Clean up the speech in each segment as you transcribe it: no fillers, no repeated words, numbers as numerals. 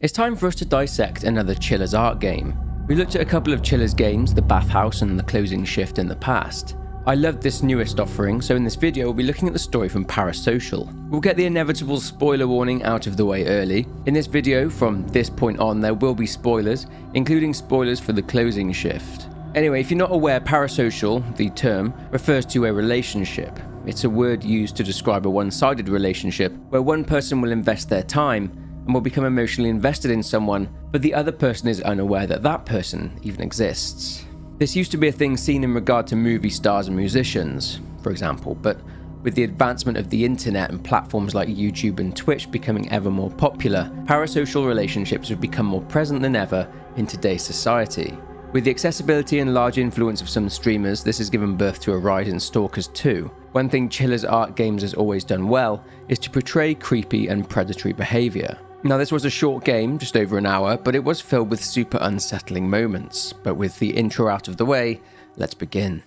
It's time for us to dissect another Chilla's Art game. We looked at a couple of Chilla's games, the bathhouse and the closing shift in the past. I loved this newest offering, so in this video we'll be looking at the story from Parasocial. We'll get the inevitable spoiler warning out of the way early. In this video, from this point on, there will be spoilers, including spoilers for the closing shift. Anyway, if you're not aware, Parasocial, the term, refers to a relationship. It's a word used to describe a one-sided relationship, where one person will invest their time and will become emotionally invested in someone, but the other person is unaware that that person even exists. This used to be a thing seen in regard to movie stars and musicians, for example, but with the advancement of the internet and platforms like YouTube and Twitch becoming ever more popular, parasocial relationships have become more present than ever in today's society. With the accessibility and large influence of some streamers, this has given birth to a rise in stalkers too. One thing Chilla's Art games has always done well is to portray creepy and predatory behaviour. Now, this was a short game, just over an hour, but it was filled with super unsettling moments. But with the intro out of the way, let's begin.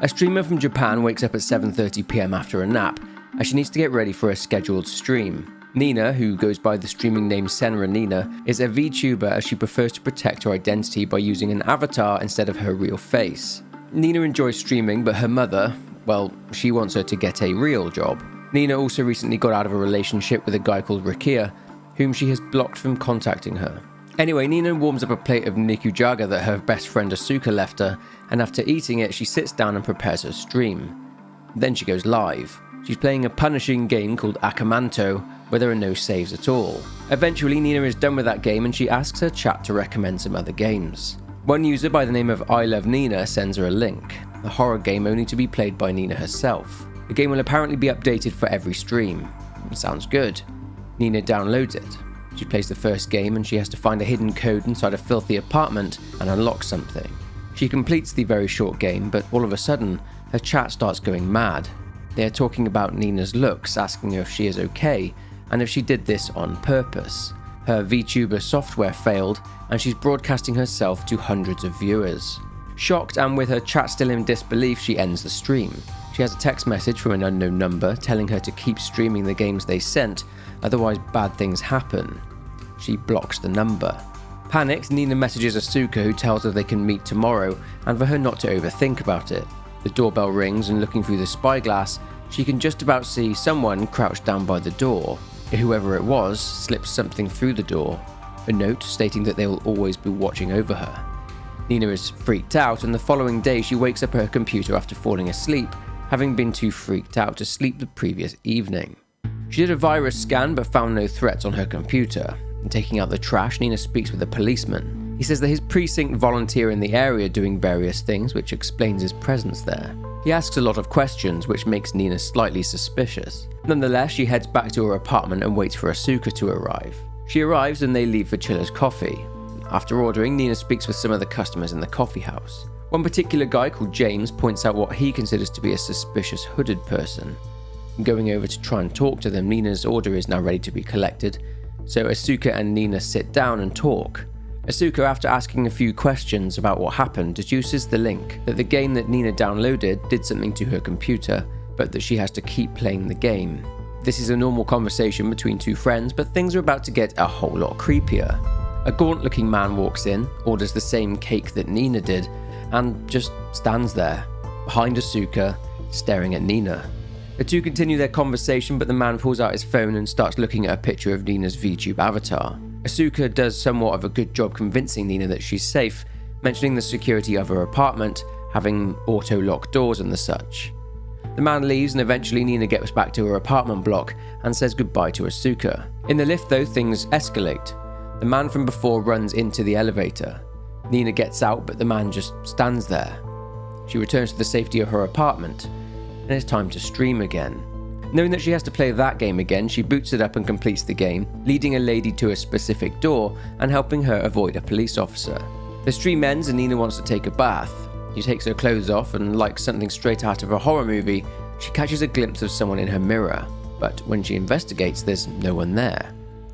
A streamer from Japan wakes up at 7:30 PM after a nap, as she needs to get ready for a scheduled stream. Niina, who goes by the streaming name Senra Niina, is a VTuber as she prefers to protect her identity by using an avatar instead of her real face. Niina enjoys streaming, but her mother, well, she wants her to get a real job. Niina also recently got out of a relationship with a guy called Rikia, whom she has blocked from contacting her. Anyway, Niina warms up a plate of nikujaga that her best friend Asuka left her, and after eating it, she sits down and prepares her stream. Then she goes live. She's playing a punishing game called Akamanto, where there are no saves at all. Eventually, Niina is done with that game and she asks her chat to recommend some other games. One user by the name of I Love Niina sends her a link, a horror game only to be played by Niina herself. The game will apparently be updated for every stream. Sounds good. Niina downloads it. She plays the first game and she has to find a hidden code inside a filthy apartment and unlock something. She completes the very short game, but all of a sudden, her chat starts going mad. They are talking about Niina's looks, asking her if she is okay, and if she did this on purpose. Her VTuber software failed, and she's broadcasting herself to hundreds of viewers. Shocked and with her chat still in disbelief, she ends the stream. She has a text message from an unknown number telling her to keep streaming the games they sent, otherwise bad things happen. She blocks the number. Panicked, Niina messages Asuka, who tells her they can meet tomorrow and for her not to overthink about it. The doorbell rings and looking through the spyglass, she can just about see someone crouched down by the door. Whoever it was slips something through the door, a note stating that they will always be watching over her. Niina is freaked out, and the following day she wakes up at her computer after falling asleep, having been too freaked out to sleep the previous evening. She did a virus scan but found no threats on her computer. And taking out the trash, Niina speaks with a policeman. He says that his precinct volunteer in the area doing various things, which explains his presence there. He asks a lot of questions, which makes Niina slightly suspicious. Nonetheless, she heads back to her apartment and waits for Asuka to arrive. She arrives and they leave for Chilla's coffee. After ordering, Niina speaks with some of the customers in the coffee house. One particular guy called James points out what he considers to be a suspicious hooded person. Going over to try and talk to them, Nina's order is now ready to be collected, so Asuka and Niina sit down and talk. Asuka, after asking a few questions about what happened, deduces the link that the game that Niina downloaded did something to her computer, but that she has to keep playing the game. This is a normal conversation between two friends, but things are about to get a whole lot creepier. A gaunt-looking man walks in, orders the same cake that Niina did, and just stands there, behind Asuka, staring at Niina. The two continue their conversation, but the man pulls out his phone and starts looking at a picture of Nina's VTube avatar. Asuka does somewhat of a good job convincing Niina that she's safe, mentioning the security of her apartment, having auto-lock doors and the such. The man leaves and eventually Niina gets back to her apartment block and says goodbye to Asuka. In the lift though, things escalate. The man from before runs into the elevator. Niina gets out, but the man just stands there. She returns to the safety of her apartment, and it's time to stream again. Knowing that she has to play that game again, she boots it up and completes the game, leading a lady to a specific door and helping her avoid a police officer. The stream ends and Niina wants to take a bath. She takes her clothes off and, like something straight out of a horror movie, she catches a glimpse of someone in her mirror, but when she investigates, there's no one there.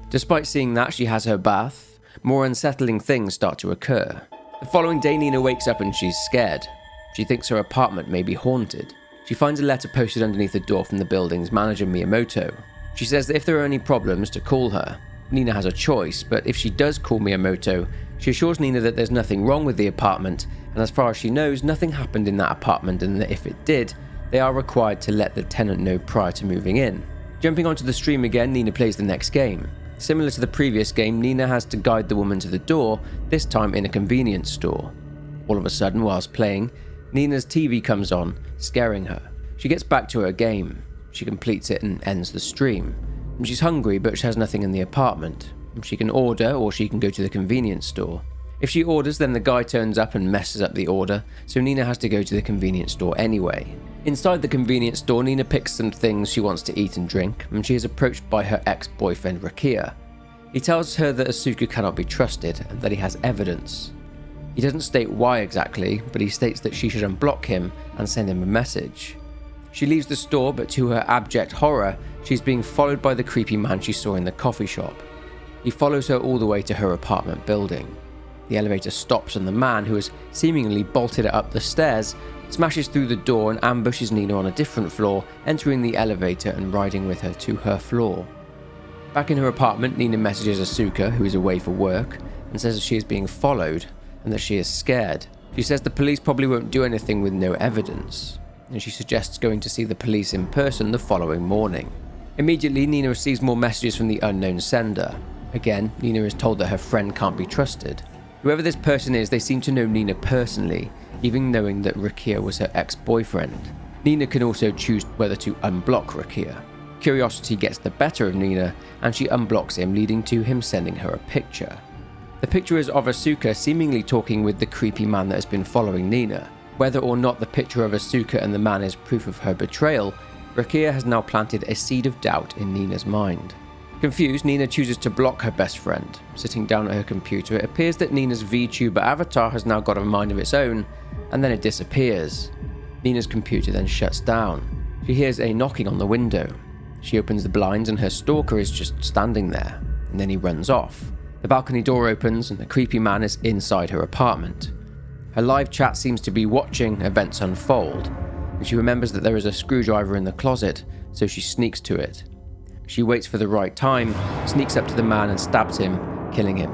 Despite seeing that she has her bath, more unsettling things start to occur. The following day, Niina wakes up and she's scared. She thinks her apartment may be haunted. She finds a letter posted underneath the door from the building's manager, Miyamoto. She says that if there are any problems, to call her. Niina has a choice, but if she does call Miyamoto, she assures Niina that there's nothing wrong with the apartment, and as far as she knows, nothing happened in that apartment, and that if it did, they are required to let the tenant know prior to moving in. Jumping onto the stream again, Niina plays the next game. Similar to the previous game, Niina has to guide the woman to the door, this time in a convenience store. All of a sudden, whilst playing, Nina's TV comes on, scaring her. She gets back to her game. She completes it and ends the stream. She's hungry, but she has nothing in the apartment. She can order, or she can go to the convenience store. If she orders, then the guy turns up and messes up the order, so Niina has to go to the convenience store anyway. Inside the convenience store, Niina picks some things she wants to eat and drink, and she is approached by her ex-boyfriend Rakia. He tells her that Asuka cannot be trusted, and that he has evidence. He doesn't state why exactly, but he states that she should unblock him and send him a message. She leaves the store, but to her abject horror, she's being followed by the creepy man she saw in the coffee shop. He follows her all the way to her apartment building. The elevator stops and the man, who has seemingly bolted it up the stairs, smashes through the door and ambushes Niina on a different floor, entering the elevator and riding with her to her floor. Back in her apartment, Niina messages Asuka, who is away for work, and says that she is being followed and that she is scared. She says the police probably won't do anything with no evidence, and she suggests going to see the police in person the following morning. Immediately, Niina receives more messages from the unknown sender. Again, Niina is told that her friend can't be trusted. Whoever this person is, they seem to know Niina personally, even knowing that Rakia was her ex-boyfriend. Niina can also choose whether to unblock Rakia. Curiosity gets the better of Niina, and she unblocks him, leading to him sending her a picture. The picture is of Asuka seemingly talking with the creepy man that has been following Niina. Whether or not the picture of Asuka and the man is proof of her betrayal, Rakia has now planted a seed of doubt in Nina's mind. Confused, Niina chooses to block her best friend. Sitting down at her computer, it appears that Nina's VTuber avatar has now got a mind of its own, and then it disappears. Nina's computer then shuts down. She hears a knocking on the window. She opens the blinds and her stalker is just standing there, and then he runs off. The balcony door opens and the creepy man is inside her apartment. Her live chat seems to be watching events unfold, and she remembers that there is a screwdriver in the closet, so she sneaks to it. She waits for the right time, sneaks up to the man and stabs him, killing him.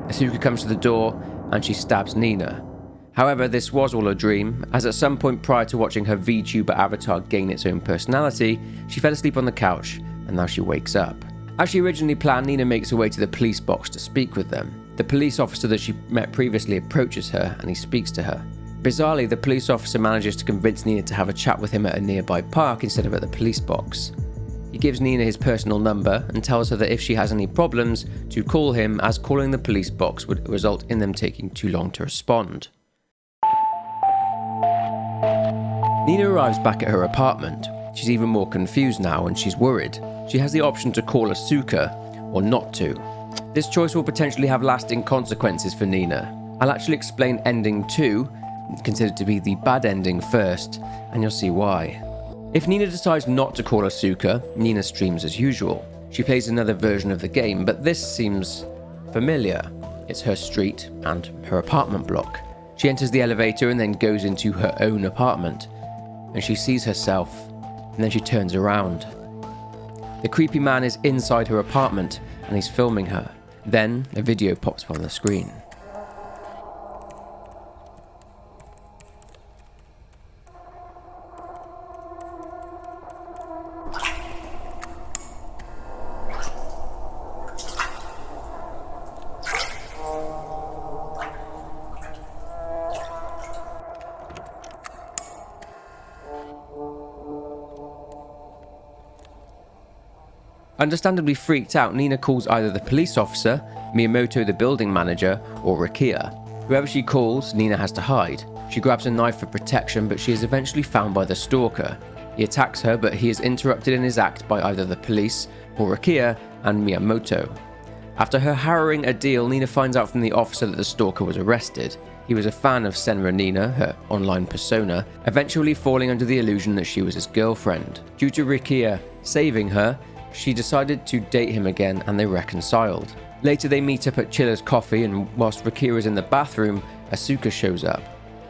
Asuka comes to the door and she stabs Niina. However, this was all a dream, as at some point prior to watching her VTuber avatar gain its own personality, she fell asleep on the couch and now she wakes up. As she originally planned, Niina makes her way to the police box to speak with them. The police officer that she met previously approaches her and he speaks to her. Bizarrely, the police officer manages to convince Niina to have a chat with him at a nearby park instead of at the police box. He gives Niina his personal number and tells her that if she has any problems, to call him, as calling the police box would result in them taking too long to respond. Niina arrives back at her apartment. She's even more confused now and she's worried. She has the option to call Asuka or not to. This choice will potentially have lasting consequences for Niina. I'll actually explain ending 2, considered to be the bad ending, first, and you'll see why. If Niina decides not to call Asuka, Niina streams as usual. She plays another version of the game, but this seems familiar. It's her street and her apartment block. She enters the elevator and then goes into her own apartment, and she sees herself, and then she turns around. The creepy man is inside her apartment, and he's filming her. Then a video pops up on the screen. Understandably freaked out, Niina calls either the police officer, Miyamoto the building manager, or Rakia. Whoever she calls, Niina has to hide. She grabs a knife for protection, but she is eventually found by the stalker. He attacks her, but he is interrupted in his act by either the police, or Rakia and Miyamoto. After her harrowing ordeal, Niina finds out from the officer that the stalker was arrested. He was a fan of Senra Niina, her online persona, eventually falling under the illusion that she was his girlfriend. Due to Rakia saving her, she decided to date him again and they reconciled. Later they meet up at Chilla's coffee, and whilst Rakia is in the bathroom, Asuka shows up.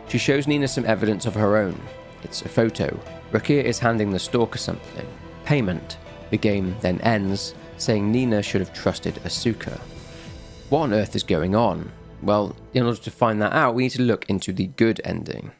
She shows Niina some evidence of her own. It's a photo. Rakia is handing the stalker something. Payment. The game then ends, saying Niina should have trusted Asuka. What on earth is going on? Well, in order to find that out, we need to look into the good ending.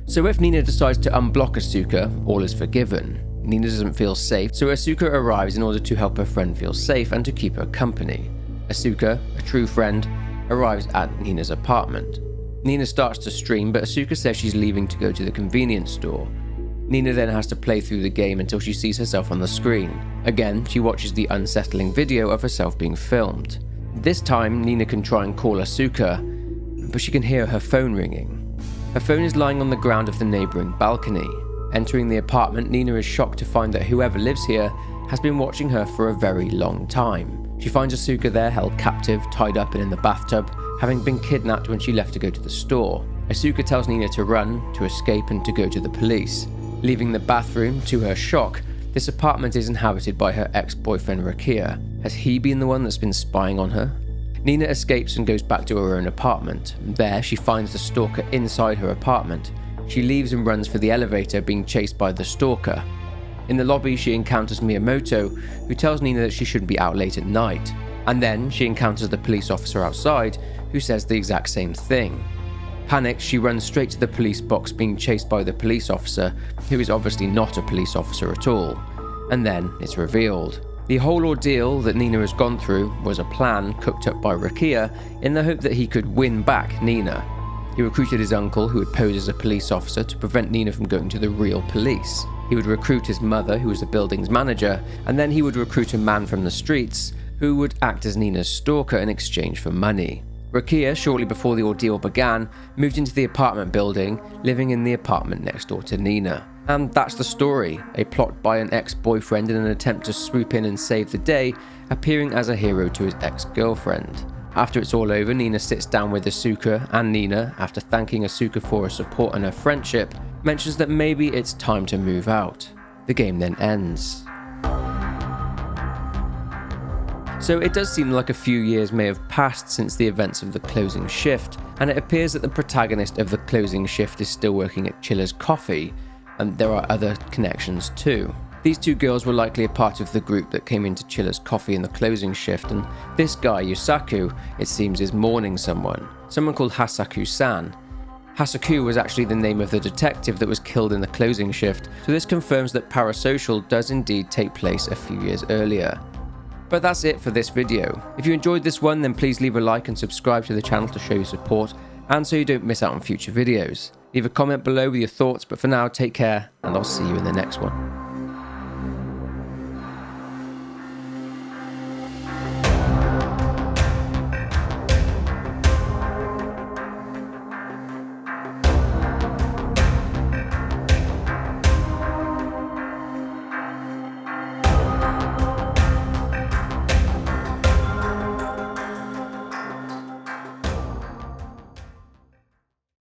So if Niina decides to unblock Asuka, all is forgiven. Niina doesn't feel safe, so Asuka arrives in order to help her friend feel safe and to keep her company. Asuka, a true friend, arrives at Niina's apartment. Niina starts to stream, but Asuka says she's leaving to go to the convenience store. Niina then has to play through the game until she sees herself on the screen. Again, she watches the unsettling video of herself being filmed. This time, Niina can try and call Asuka, but she can hear her phone ringing. Her phone is lying on the ground of the neighbouring balcony. Entering the apartment, Niina is shocked to find that whoever lives here has been watching her for a very long time. She finds Asuka there held captive, tied up and in the bathtub, having been kidnapped when she left to go to the store. Asuka tells Niina to run, to escape and to go to the police. Leaving the bathroom, to her shock, this apartment is inhabited by her ex-boyfriend Rakia. Has he been the one that's been spying on her? Niina escapes and goes back to her own apartment. There, she finds the stalker inside her apartment. She leaves and runs for the elevator, being chased by the stalker. In the lobby, she encounters Miyamoto, who tells Niina that she shouldn't be out late at night. And then, she encounters the police officer outside, who says the exact same thing. Panicked, she runs straight to the police box, being chased by the police officer, who is obviously not a police officer at all. And then, it's revealed. The whole ordeal that Niina has gone through was a plan cooked up by Rakia in the hope that he could win back Niina. He recruited his uncle, who would pose as a police officer, to prevent Niina from going to the real police. He would recruit his mother, who was the building's manager, and then he would recruit a man from the streets, who would act as Nina's stalker in exchange for money. Rakia, shortly before the ordeal began, moved into the apartment building, living in the apartment next door to Niina. And that's the story, a plot by an ex-boyfriend in an attempt to swoop in and save the day, appearing as a hero to his ex-girlfriend. After it's all over, Niina sits down with Asuka, and Niina, after thanking Asuka for her support and her friendship, mentions that maybe it's time to move out. The game then ends. So it does seem like a few years may have passed since the events of the closing shift, and it appears that the protagonist of the closing shift is still working at Chilla's Coffee, and there are other connections too. These two girls were likely a part of the group that came into Chilla's Coffee in the closing shift, and this guy, Yusaku, it seems is mourning someone called Hasaku-san. Hasaku was actually the name of the detective that was killed in the closing shift, so this confirms that Parasocial does indeed take place a few years earlier. But that's it for this video. If you enjoyed this one, then please leave a like and subscribe to the channel to show your support, and so you don't miss out on future videos. Leave a comment below with your thoughts, but for now, take care, and I'll see you in the next one.